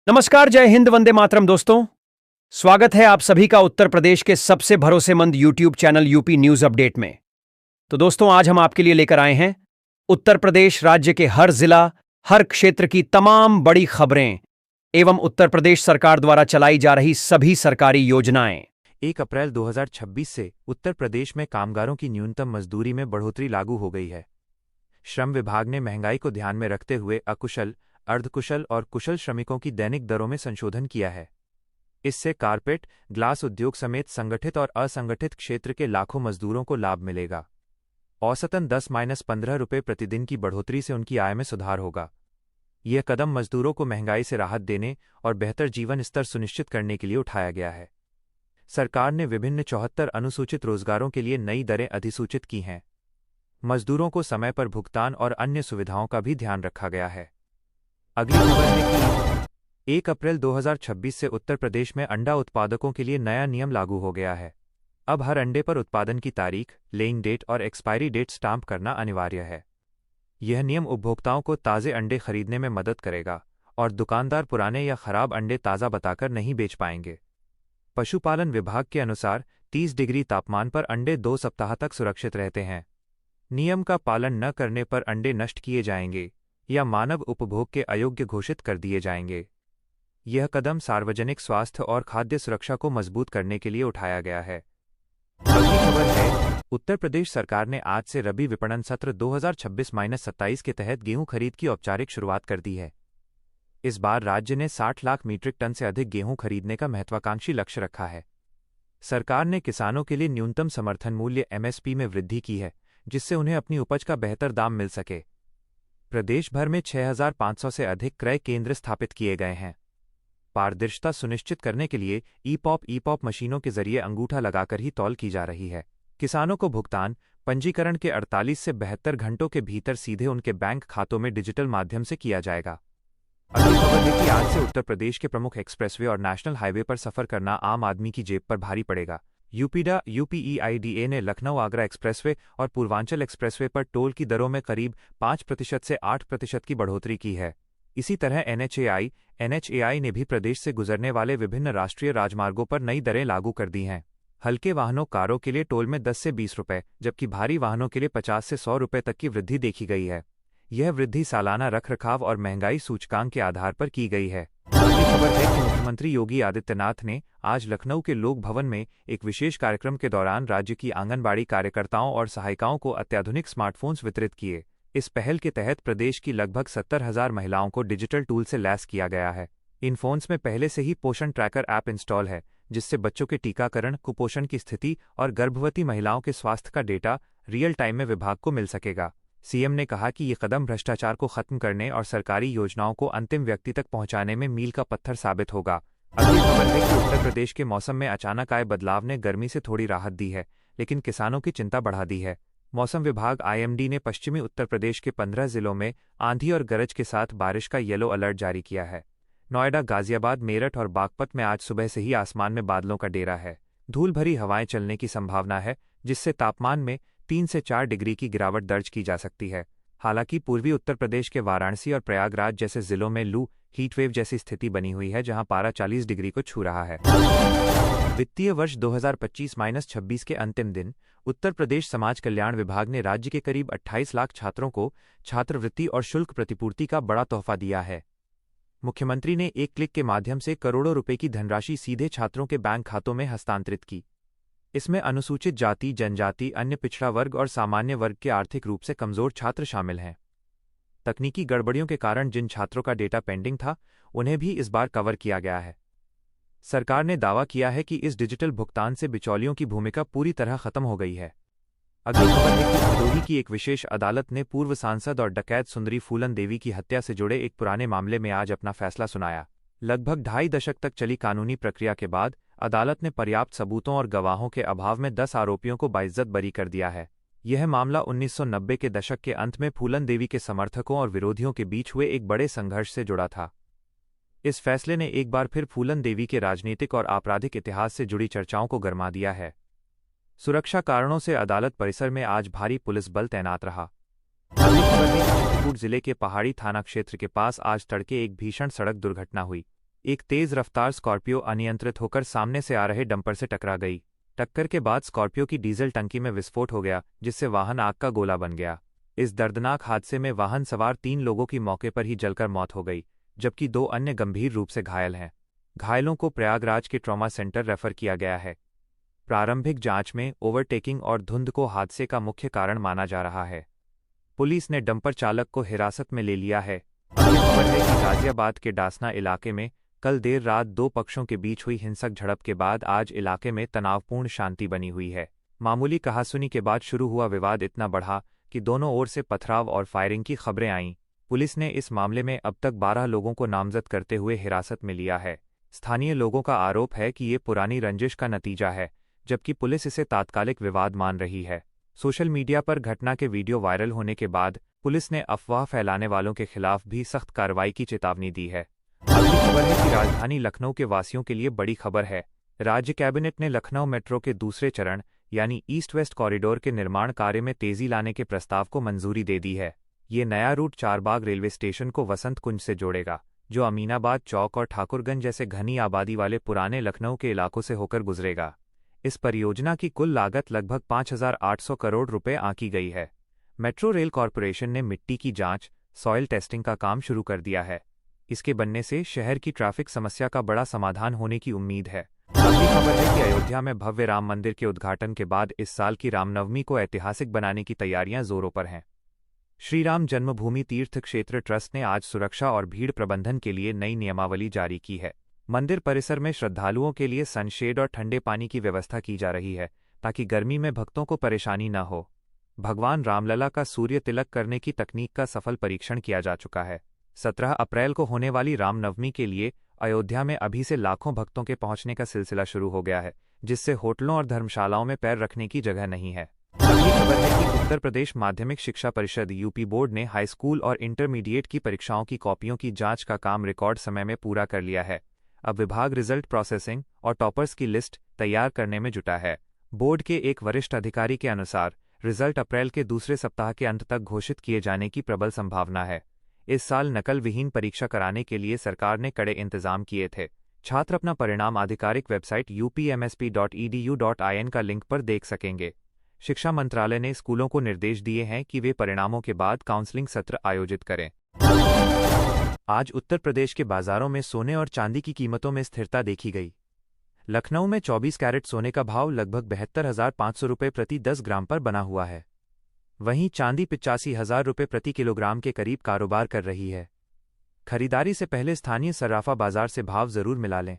नमस्कार, जय हिंद, वंदे मातरम दोस्तों। स्वागत है आप सभी का उत्तर प्रदेश के सबसे भरोसेमंद YouTube channel UP news update में। तो दोस्तों, आज हम आपके लिए लेकर आए हैं उत्तर प्रदेश राज्य के हर जिला, हर क्षेत्र की तमाम बड़ी खबरें एवं उत्तर प्रदेश सरकार द्वारा चलाई जा रही सभी सरकारी योजनाएं। 1 अप्रैल 2026 से उत्तर प्रदेश में कामगारों की न्यूनतम मजदूरी में बढ़ोतरी लागू हो गई है। श्रम विभाग ने महंगाई को ध्यान में रखते हुए अकुशल, अर्धकुशल और कुशल श्रमिकों की दैनिक दरों में संशोधन किया है। इससे कारपेट, ग्लास उद्योग समेत संगठित और असंगठित क्षेत्र के लाखों मजदूरों को लाभ मिलेगा। औसतन 10-15 रुपये प्रतिदिन की बढ़ोतरी से उनकी आय में सुधार होगा। यह कदम मजदूरों को महंगाई से राहत देने और बेहतर जीवन स्तर सुनिश्चित करने के लिए उठाया गया है। सरकार ने विभिन्न 74 अनुसूचित रोजगारों के लिए नई दरें अधिसूचित की हैं। मजदूरों को समय पर भुगतान और अन्य सुविधाओं का भी ध्यान रखा गया है। अगली खबर है कि 1 अप्रैल 2026 से उत्तर प्रदेश में अंडा उत्पादकों के लिए नया नियम लागू हो गया है। अब हर अंडे पर उत्पादन की तारीख, लेइंग डेट और एक्सपायरी डेट स्टाम्प करना अनिवार्य है। यह नियम उपभोक्ताओं को ताज़े अंडे खरीदने में मदद करेगा और दुकानदार पुराने या खराब अंडे ताज़ा बताकर नहीं बेच पाएंगे। पशुपालन विभाग के अनुसार 30 डिग्री तापमान पर अंडे 2 सप्ताह तक सुरक्षित रहते हैं। नियम का पालन न करने पर अंडे नष्ट किए जाएंगे या मानव उपभोग के अयोग्य घोषित कर दिए जाएंगे। यह कदम सार्वजनिक स्वास्थ्य और खाद्य सुरक्षा को मजबूत करने के लिए उठाया गया है। अगली खबर है, उत्तर प्रदेश सरकार ने आज से रबी विपणन सत्र 2026-27 के तहत गेहूं खरीद की औपचारिक शुरुआत कर दी है। इस बार राज्य ने 60 लाख मीट्रिक टन से अधिक गेहूं खरीदने का महत्वाकांक्षी लक्ष्य रखा है। सरकार ने किसानों के लिए न्यूनतम समर्थन मूल्य MSP में वृद्धि की है, जिससे उन्हें अपनी उपज का बेहतर दाम मिल सके। प्रदेश भर में 6,500 से अधिक क्रय केंद्र स्थापित किए गए हैं। पारदर्शिता सुनिश्चित करने के लिए ई-पॉप मशीनों के जरिए अंगूठा लगाकर ही तौल की जा रही है। किसानों को भुगतान पंजीकरण के 48 से 72 घंटों के भीतर सीधे उनके बैंक खातों में डिजिटल माध्यम से किया जाएगा। अगली खबर है कि आज से उत्तर प्रदेश के प्रमुख एक्सप्रेसवे और नेशनल हाईवे पर सफर करना आम आदमी की जेब पर भारी पड़ेगा। यूपीईआईडीए ने लखनऊ आगरा एक्सप्रेसवे और पूर्वांचल एक्सप्रेसवे पर टोल की दरों में करीब 5% से 8% की बढ़ोतरी की है। इसी तरह NHAI ने भी प्रदेश से गुजरने वाले विभिन्न राष्ट्रीय राजमार्गों पर नई दरें लागू कर दी हैं। हल्के वाहनों कारों के लिए टोल में 10 से 20 रुपये, जबकि भारी वाहनों के लिए 50 से 100 रुपये तक की वृद्धि देखी गई है। यह वृद्धि सालाना रखरखाव और महंगाई सूचकांक के आधार पर की गई है। अगली खबर है कि मुख्यमंत्री योगी आदित्यनाथ ने आज लखनऊ के लोक भवन में एक विशेष कार्यक्रम के दौरान राज्य की आंगनबाड़ी कार्यकर्ताओं और सहायिकाओं को अत्याधुनिक स्मार्टफोन्स वितरित किए। इस पहल के तहत प्रदेश की लगभग 70,000 महिलाओं को डिजिटल टूल से लैस किया गया है। इन फोन्स में पहले से ही पोषण ट्रैकर ऐप इंस्टॉल है, जिससे बच्चों के टीकाकरण, कुपोषण की स्थिति और गर्भवती महिलाओं के स्वास्थ्य का डेटा रियल टाइम में विभाग को मिल सकेगा। सीएम ने कहा कि ये कदम भ्रष्टाचार को खत्म करने और सरकारी योजनाओं को अंतिम व्यक्ति तक पहुंचाने में मील का पत्थर साबित होगा। अगली खबर है कि उत्तर प्रदेश के मौसम में अचानक आए बदलाव ने गर्मी से थोड़ी राहत दी है, लेकिन किसानों की चिंता बढ़ा दी है। मौसम विभाग IMD ने पश्चिमी उत्तर प्रदेश के 15 जिलों में आंधी और गरज के साथ बारिश का येलो अलर्ट जारी किया है। नोएडा, गाजियाबाद, मेरठ और बागपत में आज सुबह से ही आसमान में बादलों का डेरा है। धूल भरी हवाएं चलने की संभावना है, जिससे तापमान में 3 से 4 डिग्री की गिरावट दर्ज की जा सकती है। हालांकि पूर्वी उत्तर प्रदेश के वाराणसी और प्रयागराज जैसे जिलों में लू हीटवेव जैसी स्थिति बनी हुई है, जहां पारा 40 डिग्री को छू रहा है। वित्तीय वर्ष 2025-26 के अंतिम दिन उत्तर प्रदेश समाज कल्याण विभाग ने राज्य के करीब 28 लाख छात्रों को छात्रवृत्ति और शुल्क प्रतिपूर्ति का बड़ा तोहफा दिया है। मुख्यमंत्री ने एक क्लिक के माध्यम से करोड़ों रुपए की धनराशि सीधे छात्रों के बैंक खातों में हस्तांतरित की। इसमें अनुसूचित जाति, जनजाति, अन्य पिछड़ा वर्ग और सामान्य वर्ग के आर्थिक रूप से कमजोर छात्र शामिल हैं। तकनीकी गड़बड़ियों के कारण जिन छात्रों का डेटा पेंडिंग था, उन्हें भी इस बार कवर किया गया है। सरकार ने दावा किया है कि इस डिजिटल भुगतान से बिचौलियों की भूमिका पूरी तरह खत्म हो गई है। अगली खबर है कि भदोही की एक विशेष अदालत ने पूर्व सांसद और डकैत सुंदरी फूलन देवी की हत्या से जुड़े एक पुराने मामले में आज अपना फैसला सुनाया। लगभग 2.5 दशक तक चली कानूनी प्रक्रिया के बाद अदालत ने पर्याप्त सबूतों और गवाहों के अभाव में 10 आरोपियों को बाइज्जत बरी कर दिया है। यह मामला 1990 के दशक के अंत में फूलन देवी के समर्थकों और विरोधियों के बीच हुए एक बड़े संघर्ष से जुड़ा था। इस फैसले ने एक बार फिर फूलन देवी के राजनीतिक और आपराधिक इतिहास से जुड़ी चर्चाओं को गरमा दिया है। सुरक्षा कारणों से अदालत परिसर में आज भारी पुलिस बल तैनात रहा। अगली खबर है कि चित्रकूट जिले के पहाड़ी थाना क्षेत्र के पास आज तड़के एक भीषण सड़क दुर्घटना हुई। एक तेज रफ्तार स्कॉर्पियो अनियंत्रित होकर सामने से आ रहे डंपर से टकरा गई। टक्कर के बाद स्कॉर्पियो की डीजल टंकी में विस्फोट हो गया, जिससे वाहन आग का गोला बन गया। इस दर्दनाक हादसे में वाहन सवार 3 लोगों की मौके पर ही जलकर मौत हो गई, जबकि 2 अन्य गंभीर रूप से घायल हैं। घायलों को प्रयागराज के ट्रॉमा सेंटर रेफर किया गया है। प्रारंभिक जांच में ओवरटेकिंग और धुंध को हादसे का मुख्य कारण माना जा रहा है। पुलिस ने डंपर चालक को हिरासत में ले लिया है। अगली खबर है कि गाजियाबाद के डासना इलाके में कल देर रात 2 पक्षों के बीच हुई हिंसक झड़प के बाद आज इलाके में तनावपूर्ण शांति बनी हुई है। मामूली कहासुनी के बाद शुरू हुआ विवाद इतना बढ़ा कि दोनों ओर से पथराव और फायरिंग की खबरें आईं। पुलिस ने इस मामले में अब तक 12 लोगों को नामजद करते हुए हिरासत में लिया है। स्थानीय लोगों का आरोप है कि ये पुरानी रंजिश का नतीजा है, जबकि पुलिस इसे तात्कालिक विवाद मान रही है। सोशल मीडिया पर घटना के वीडियो वायरल होने के बाद पुलिस ने अफवाह फैलाने वालों के खिलाफ भी सख्त कार्रवाई की चेतावनी दी है। अगली खबर है कि राजधानी लखनऊ के वासियों के लिए बड़ी खबर है। राज्य कैबिनेट ने लखनऊ मेट्रो के दूसरे चरण यानी ईस्ट वेस्ट कॉरिडोर के निर्माण कार्य में तेजी लाने के प्रस्ताव को मंजूरी दे दी है। ये नया रूट चारबाग रेलवे स्टेशन को वसंत कुंज से जोड़ेगा, जो अमीनाबाद चौक और ठाकुरगंज जैसे घनी आबादी वाले पुराने लखनऊ के इलाकों से होकर गुजरेगा। इस परियोजना की कुल लागत लगभग 5,800 करोड़ रुपए आंकी गई है। मेट्रो रेल कॉरपोरेशन ने मिट्टी की जांच, सॉइल टेस्टिंग का काम शुरू कर दिया है। इसके बनने से शहर की ट्रैफिक समस्या का बड़ा समाधान होने की उम्मीद है। अगली खबर है कि अयोध्या में भव्य राम मंदिर के उद्घाटन के बाद इस साल की रामनवमी को ऐतिहासिक बनाने की तैयारियां जोरों पर हैं। श्री राम जन्मभूमि तीर्थ क्षेत्र ट्रस्ट ने आज सुरक्षा और भीड़ प्रबंधन के लिए नई नियमावली जारी की है। मंदिर परिसर में श्रद्धालुओं के लिए सनशेड और ठंडे पानी की व्यवस्था की जा रही है, ताकि गर्मी में भक्तों को परेशानी न हो। भगवान रामलला का सूर्य तिलक करने की तकनीक का सफल परीक्षण किया जा चुका है। 17 अप्रैल को होने वाली रामनवमी के लिए अयोध्या में अभी से लाखों भक्तों के पहुंचने का सिलसिला शुरू हो गया है, जिससे होटलों और धर्मशालाओं में पैर रखने की जगह नहीं है। अगली खबर है कि उत्तर प्रदेश माध्यमिक शिक्षा परिषद यूपी बोर्ड ने हाई स्कूल और इंटरमीडिएट की परीक्षाओं की कॉपियों की जांच का काम रिकॉर्ड समय में पूरा कर लिया है। अब विभाग रिजल्ट प्रोसेसिंग और टॉपर्स की लिस्ट तैयार करने में जुटा है। बोर्ड के एक वरिष्ठ अधिकारी के अनुसार रिजल्ट अप्रैल के दूसरे सप्ताह के अंत तक घोषित किए जाने की प्रबल संभावना है। इस साल नकल विहीन परीक्षा कराने के लिए सरकार ने कड़े इंतजाम किए थे। छात्र अपना परिणाम आधिकारिक वेबसाइट upmsp.edu.in का लिंक पर देख सकेंगे। शिक्षा मंत्रालय ने स्कूलों को निर्देश दिए हैं कि वे परिणामों के बाद काउंसलिंग सत्र आयोजित करें। आज उत्तर प्रदेश के बाजारों में सोने और चांदी की कीमतों में स्थिरता देखी गई। लखनऊ में 24 कैरेट सोने का भाव लगभग 72,500 रुपये प्रति 10 ग्राम पर बना हुआ है। वहीं चांदी 85,000 रुपये प्रति किलोग्राम के करीब कारोबार कर रही है। खरीदारी से पहले स्थानीय सर्राफा बाजार से भाव जरूर मिला लें।